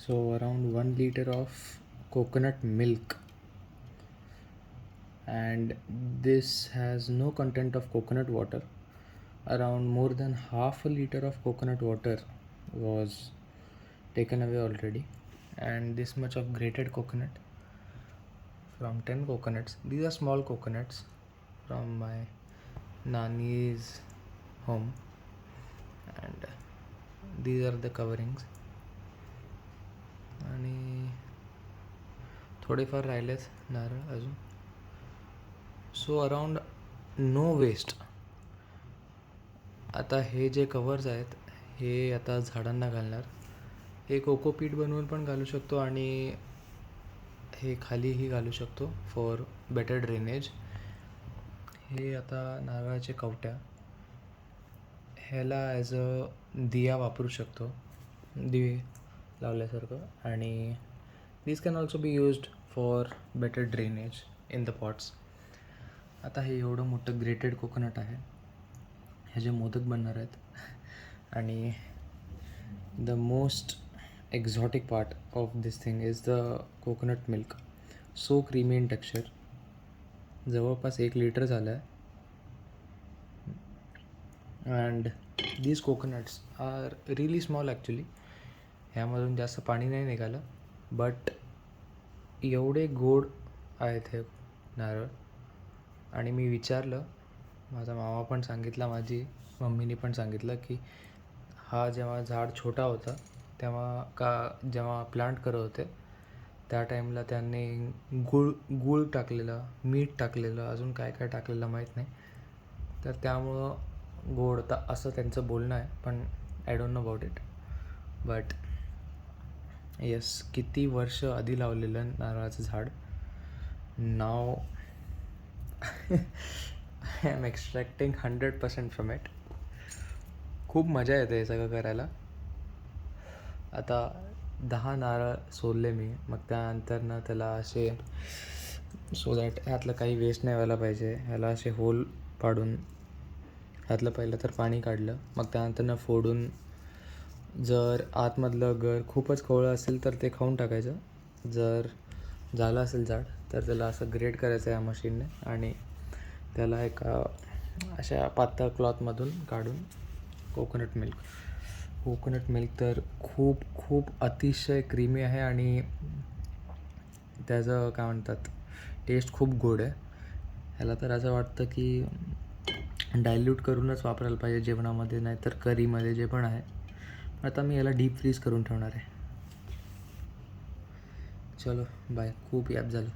So around 1 liter of coconut milk, and this has no content of coconut water. Around more than half a liter of coconut water was taken away already, and this much of grated coconut from 10 coconuts. These are small coconuts from my nani's home, and these are the coverings. आणि थोडेफार राहिलेत नारळ अजून. So around no waste. आता हे जे covers आहेत हे आता झाडांना घालणार. हे कोकोपीट बनवून पण घालू शकतो आणि हे खालीही घालू शकतो फॉर बेटर ड्रेनेज. हे आता नारळाचे कवट्या ह्याला ॲज अ दिया वापरू शकतो, दिवे लावल्यासारखं. आणि this can also be used for better drainage in the pots. आता हे एवढं मोठं ग्रेटेड कोकोनट आहे, ह्याचे मोदक बनणार आहेत. आणि the most exotic part of this thing is the coconut milk. So creamy in texture. जवळपास 1 लिटर झालं आहे. And these coconuts are really small actually. ह्यामधून जास्त पाणी नाही निघालं, बट एवढे गोड आहेत हे नारळ. आणि मी विचारलं, माझा मामा पण सांगितला, माझी मम्मीनी पण सांगितलं की हा जेव्हा झाड छोटा होता जेव्हा प्लांट करत होते त्या टाईमला त्यांनी गूळ टाकलेलं, मीठ टाकलेलं, अजून काय काय टाकलेलं माहीत नाही. तर त्यामुळं गोड असं त्यांचं बोलणं आहे, पण I don't know about it. But yes, किती वर्ष आधी लावलेलं नारळाचं झाड. नाव आय एम एक्स्ट्रॅक्टिंग 100% फ्रॉम इट. खूप मजा येते हे सगळं करायला. आता 10 नारळ सोलले मी. मग त्यानंतरनं त्याला असे सो दॅट ह्यातलं काही वेस्ट नाही व्हायला पाहिजे, ह्याला असे होल पाडून ह्यातलं पहिलं तर पाणी काढलं. मग त्यानंतरनं फोडून, जर आतमधलं गर खूपच कोवळं असेल तर ते खाऊन टाकायचं. जर झालं असेल जाड तर त्याला असं ग्रेट करायचं या मशीनने आणि त्याला एका अशा पातळ क्लॉथमधून काढून कोकोनट मिल्क तर खूप खूप अतिशय क्रीमी आहे. आणि त्याचं काय म्हणतात, टेस्ट खूप गोड आहे. ह्याला तर असं वाटतं की डायल्यूट करूनच वापरायला पाहिजे जेवणामध्ये, नाहीतर करीमध्ये, जे पण आहे. आता मी याला डीप फ्रीज करून ठेवणार आहे. चलो बाय. खूप याद झालं.